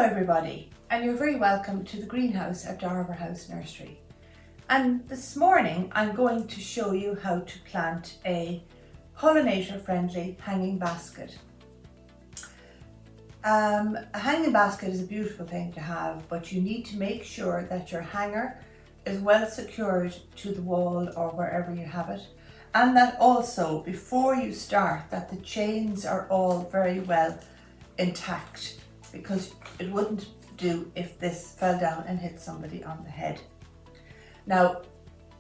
everybody, and you're very welcome to the greenhouse at Darver House Nursery. And this morning I'm going to show you how to plant a pollinator friendly hanging basket. A hanging basket is a beautiful thing to have, but you need to make sure that your hanger is well secured to the wall or wherever you have it, and that also before you start that the chains are all very well intact, because it wouldn't do if this fell down and hit somebody on the head. Now,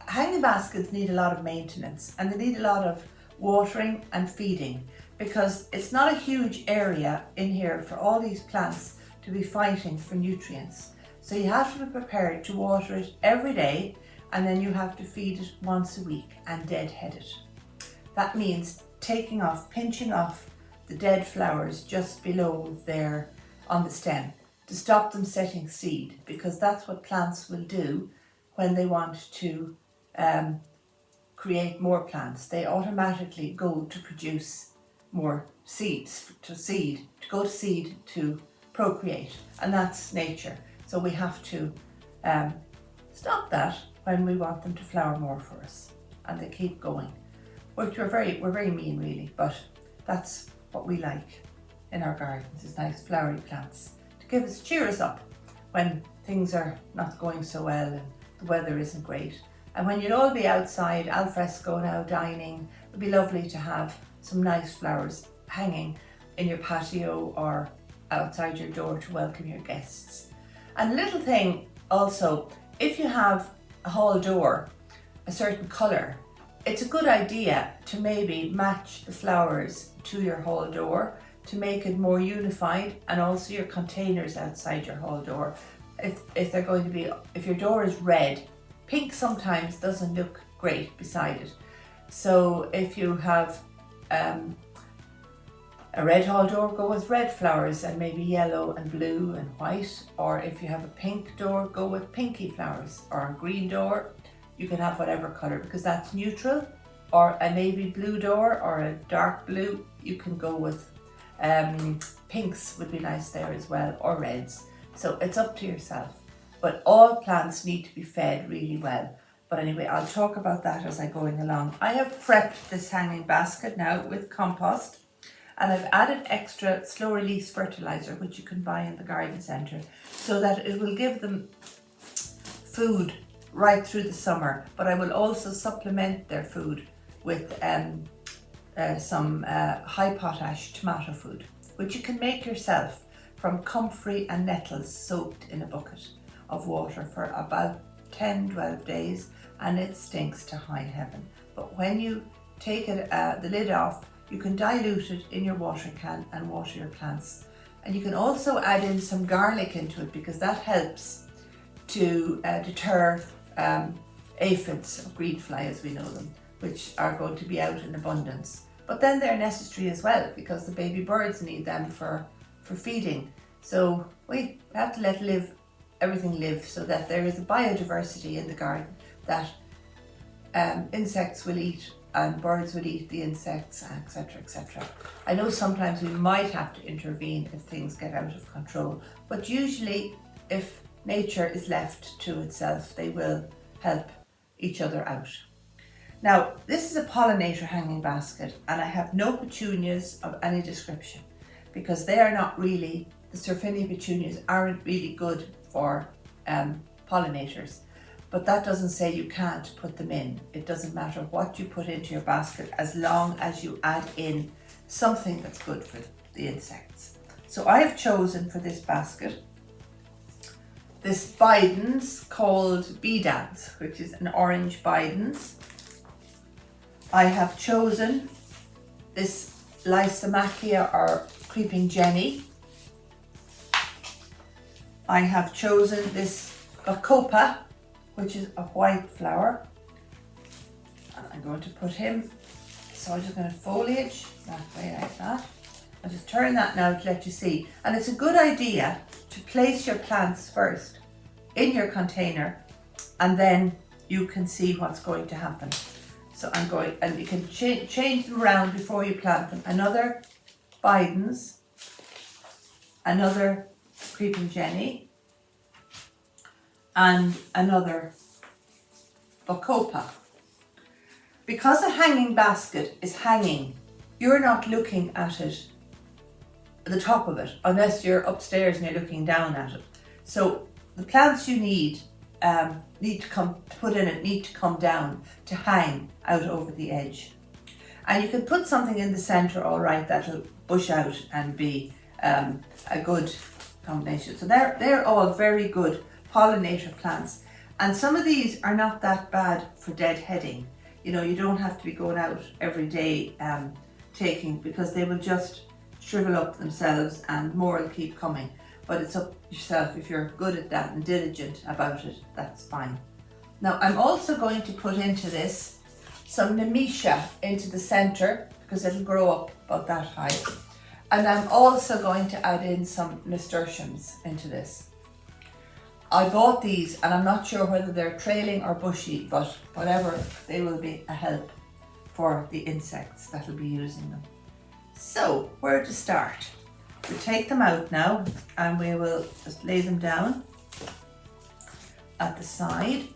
hanging baskets need a lot of maintenance and they need a lot of watering and feeding, because it's not a huge area in here for all these plants to be fighting for nutrients. So you have to be prepared to water it every day, and then you have to feed it once a week and deadhead it. That means pinching off the dead flowers just below there on the stem to stop them setting seed, because that's what plants will do when they want to create more plants. They automatically go to produce more seeds, to go to seed to procreate, and that's nature. So we have to stop that when we want them to flower more for us, and they keep going. We're very mean really, but that's what we like in our gardens, is nice flowery plants to cheer us up when things are not going so well and the weather isn't great. And when you'd all be outside al fresco now dining, it'd be lovely to have some nice flowers hanging in your patio or outside your door to welcome your guests. And a little thing also, if you have a hall door a certain colour, it's a good idea to maybe match the flowers to your hall door to make it more unified, and also your containers outside your hall door. If your door is red, pink sometimes doesn't look great beside it. So if you have a red hall door, go with red flowers and maybe yellow and blue and white. Or if you have a pink door, go with pinky flowers. Or a green door, you can have whatever colour, because that's neutral. Or a navy blue door or a dark blue, you can go with pinks would be nice there as well, or reds. So it's up to yourself. But all plants need to be fed really well. But anyway, I'll talk about that as I'm going along. I have prepped this hanging basket now with compost, and I've added extra slow release fertilizer, which you can buy in the garden centre, so that it will give them food right through the summer. But I will also supplement their food with some high potash tomato food, which you can make yourself from comfrey and nettles soaked in a bucket of water for about 10-12 days, and it stinks to high heaven. But when you take the lid off, you can dilute it in your watering can and water your plants. And you can also add in some garlic into it, because that helps to deter aphids, or green fly as we know them, which are going to be out in abundance. But then they're necessary as well, because the baby birds need them for feeding. So we have to let everything live, so that there is a biodiversity in the garden that insects will eat and birds will eat the insects, etc., etc. I know sometimes we might have to intervene if things get out of control, but usually if nature is left to itself, they will help each other out. Now, this is a pollinator hanging basket, and I have no petunias of any description, because they are not really, the Surfinia petunias aren't really good for pollinators. But that doesn't say you can't put them in. It doesn't matter what you put into your basket, as long as you add in something that's good for the insects. So I have chosen for this basket this Bidens called Bidens, which is an orange Bidens. I have chosen this Lysomachia, or creeping Jenny. I have chosen this Bacopa, which is a white flower. And I'm going to put him, so I'm just going to foliage that way like that. I'll just turn that now to let you see. And it's a good idea to place your plants first in your container, and then you can see what's going to happen. So I'm going, and you can change them around before you plant them. Another Bidens, another creeping jenny, and another bacopa. Because a hanging basket is hanging, you're not looking at it, the top of it, unless you're upstairs and you're looking down at it. So the plants you need to put in it need to come down to hang out over the edge. And you can put something in the centre, all right, that'll bush out and be a good combination. So they're all very good pollinator plants. And some of these are not that bad for deadheading. You know, you don't have to be going out every day taking, because they will just shrivel up themselves and more will keep coming. But it's up to yourself. If you're good at that and diligent about it, that's fine. Now I'm also going to put into this some nemesia into the centre, because it'll grow up about that high. And I'm also going to add in some nasturtiums into this. I bought these and I'm not sure whether they're trailing or bushy, but whatever, they will be a help for the insects that will be using them. So, where to start? We take them out now and we will just lay them down at the side.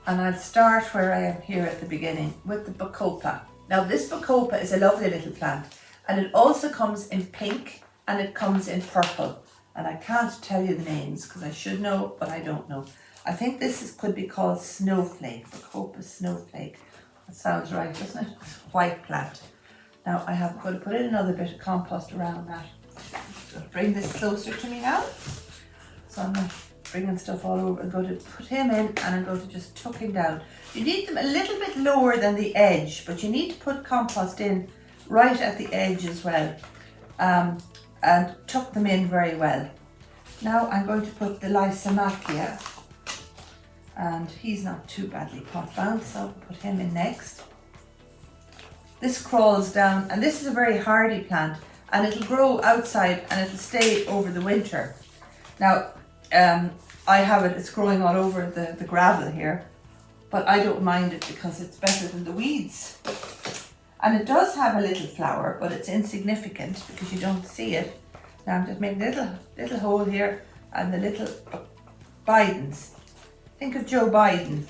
And I'll start where I am here at the beginning with the bacopa. Now this bacopa is a lovely little plant, and it also comes in pink and it comes in purple. And I can't tell you the names because I should know, but I don't know. I think this could be called snowflake, bacopa snowflake. That sounds right, doesn't it? It's a white plant. Now I'm going to put in another bit of compost around that. So bring this closer to me now. So I'm not bringing stuff all over. I'm going to put him in and I'm going to just tuck him down. You need them a little bit lower than the edge, but you need to put compost in right at the edge as well. And tuck them in very well. Now I'm going to put the Lysimachia, and he's not too badly pot bound, so I'll put him in next. This crawls down, and this is a very hardy plant, and it'll grow outside and it'll stay over the winter. Now I have it, it's growing all over the gravel here, but I don't mind it because it's better than the weeds. And it does have a little flower, but it's insignificant because you don't see it. Now I'm just making a little hole here, and the little Bidens. Think of Joe Biden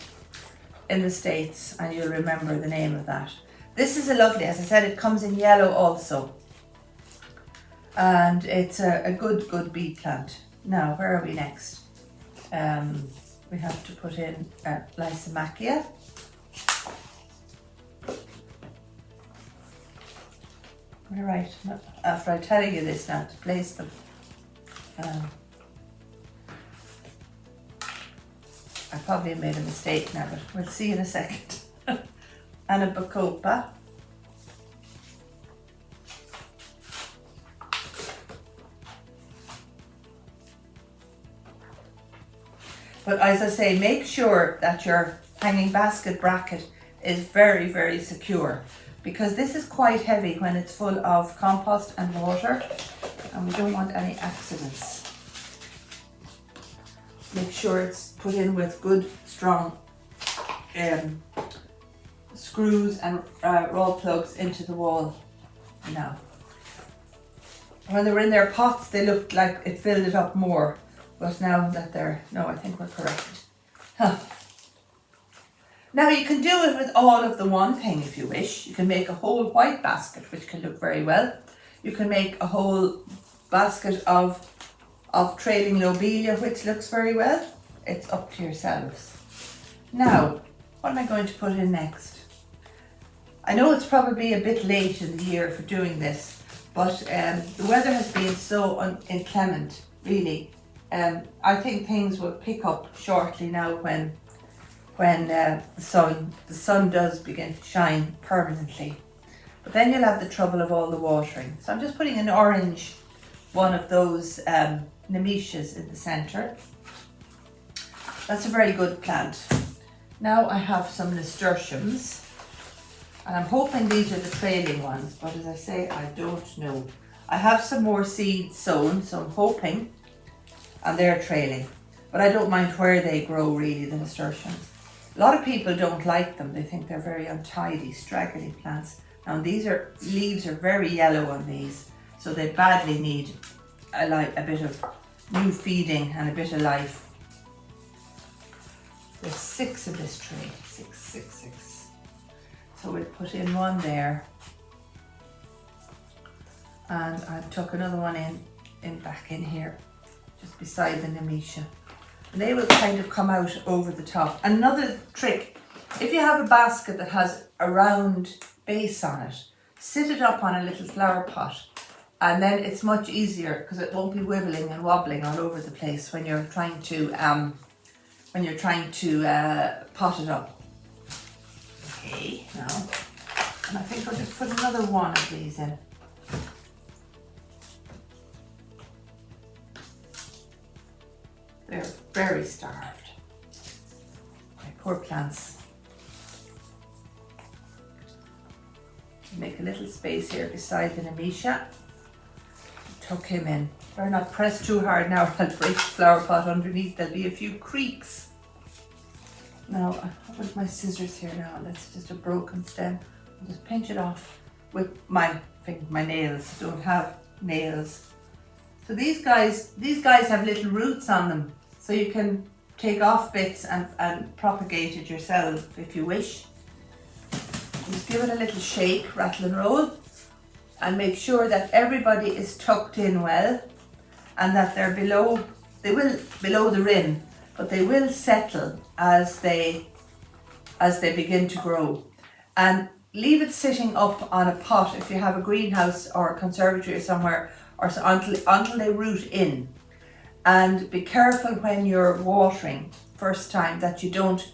in the States and you'll remember the name of that. This is a lovely, as I said, it comes in yellow also. And it's a good beet plant. Now, where are we next? We have to put in Lysimachia. Alright, after I'm telling you this now, to place them. I probably made a mistake now, but we'll see in a second. And a bacopa. But as I say, make sure that your hanging basket bracket is very, very secure, because this is quite heavy when it's full of compost and water, and we don't want any accidents. Make sure it's put in with good, strong screws and raw plugs into the wall. Now, when they were in their pots, they looked like it filled it up more, but now that no, I think we're correct. Huh. Now you can do it with all of the one thing if you wish. You can make a whole white basket, which can look very well. You can make a whole basket of trailing lobelia, which looks very well. It's up to yourselves. Now, what am I going to put in next? I know it's probably a bit late in the year for doing this, but the weather has been so inclement, really. I think things will pick up shortly now when the sun does begin to shine permanently. But then you'll have the trouble of all the watering. So I'm just putting an orange one of those nemesias in the centre. That's a very good plant. Now I have some nasturtiums, and I'm hoping these are the trailing ones, but as I say, I don't know. I have some more seeds sown, so I'm hoping, and they're trailing. But I don't mind where they grow, really, the nasturtiums. A lot of people don't like them. They think they're very untidy, straggly plants. Now these leaves are very yellow on these, so they badly need a bit of new feeding and a bit of life. There's 6 in this tray, 6, 6, 6. So we'll put in one there, and I'll tuck another one in back in here, just beside the Nemesia. And they will kind of come out over the top. Another trick, if you have a basket that has a round base on it, sit it up on a little flower pot, and then it's much easier because it won't be wibbling and wobbling all over the place when you're trying to pot it up. Okay, now, and I think I'll just put another one of these in. They're very starved. My poor plants. Make a little space here beside the Nemesia. Tuck him in. Better not press too hard now, I'll break the flower pot underneath. There'll be a few creaks. Now, I've got my scissors here now. That's just a broken stem. I'll just pinch it off with my nails. Don't have nails. So these guys have little roots on them, so you can take off bits and propagate it yourself if you wish. Just give it a little shake, rattle and roll, and make sure that everybody is tucked in well, and that they're below the rim, but they will settle as they begin to grow. And leave it sitting up on a pot if you have a greenhouse or a conservatory or somewhere, or so until they root in. And be careful when you're watering first time that you don't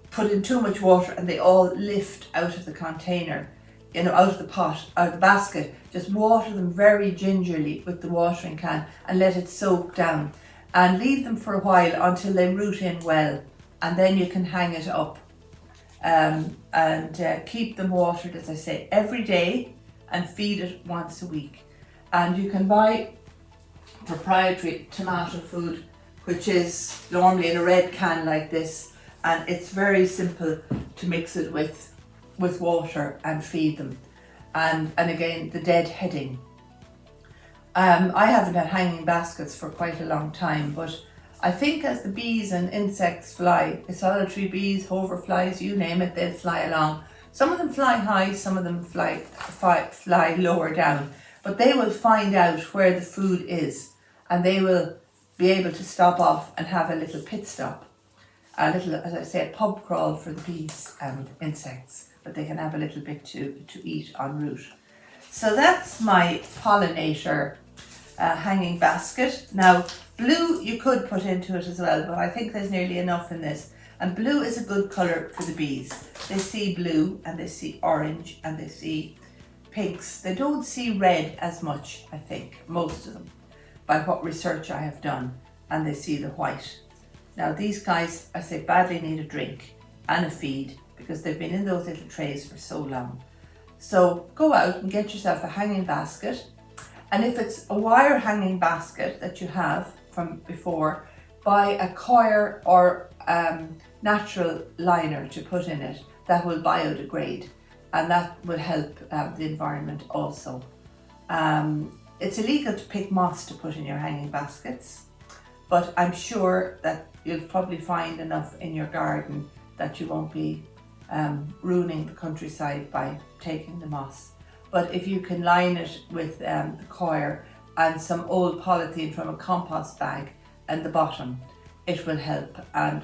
put in too much water and they all lift out of the container, out of the pot, out of the basket. Just water them very gingerly with the watering can and let it soak down, and leave them for a while until they root in well, and then you can hang it up. And keep them watered, as I say, every day, and feed it once a week. And you can buy proprietary tomato food, which is normally in a red can like this, and it's very simple to mix it with water and feed them. And again, the deadheading. I haven't had hanging baskets for quite a long time, but I think as the bees and insects fly, the solitary bees, hoverflies, you name it, they'll fly along. Some of them fly high, some of them fly lower down, but they will find out where the food is, and they will be able to stop off and have a little pit stop. A little, as I say, a pub crawl for the bees and insects, but they can have a little bit to eat en route. So that's my pollinator hanging basket. Now, blue you could put into it as well, but I think there's nearly enough in this. And blue is a good colour for the bees. They see blue and they see orange and they see pinks. They don't see red as much, I think, most of them, by what research I have done, and they see the white. Now these guys, I say, badly need a drink and a feed because they've been in those little trays for so long. So go out and get yourself a hanging basket. And if it's a wire hanging basket that you have from before, buy a coir or natural liner to put in it that will biodegrade, and that will help the environment also. It's illegal to pick moss to put in your hanging baskets, but I'm sure that you'll probably find enough in your garden that you won't be ruining the countryside by taking the moss. But if you can line it with the coir and some old polythene from a compost bag and the bottom, it will help. And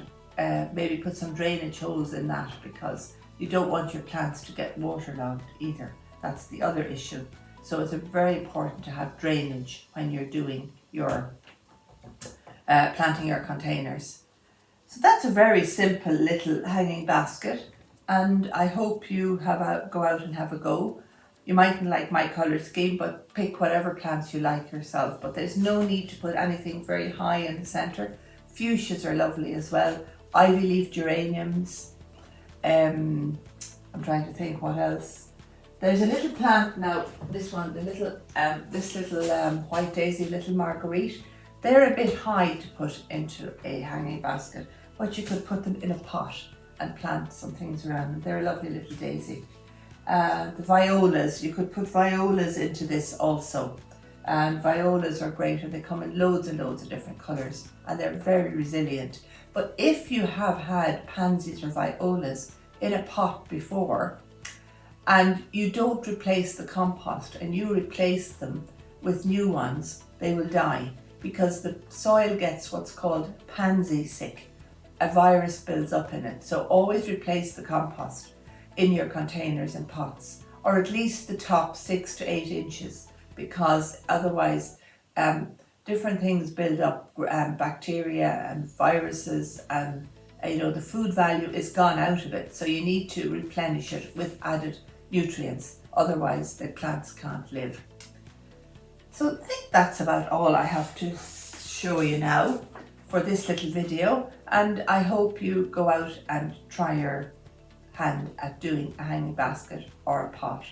maybe put some drainage holes in that, because you don't want your plants to get waterlogged either. That's the other issue. So it's very important to have drainage when you're doing your planting your containers. So that's a very simple little hanging basket, and I hope you go out and have a go. You mightn't like my colour scheme, but pick whatever plants you like yourself. But there's no need to put anything very high in the centre. Fuchsias are lovely as well. Ivy leaf geraniums. I'm trying to think what else. There's a little plant now. This one, this little white daisy, little marguerite. They're a bit high to put into a hanging basket, but you could put them in a pot and plant some things around them. They're a lovely little daisy. The violas, you could put violas into this also. and violas are great, and they come in loads and loads of different colours, and they're very resilient. But if you have had pansies or violas in a pot before and you don't replace the compost and you replace them with new ones, they will die, because the soil gets what's called pansy sick. A virus builds up in it. So always replace the compost in your containers and pots, or at least the top 6 to 8 inches, because otherwise different things build up, bacteria and viruses, and the food value is gone out of it. So you need to replenish it with added nutrients, otherwise the plants can't live. So I think that's about all I have to show you now for this little video, and I hope you go out and try your hand at doing a hanging basket or a pot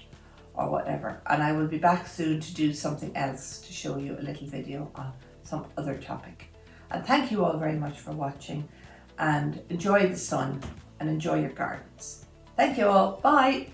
or whatever, and I will be back soon to do something else, to show you a little video on some other topic. And thank you all very much for watching, and enjoy the sun and enjoy your gardens. Thank you all. Bye.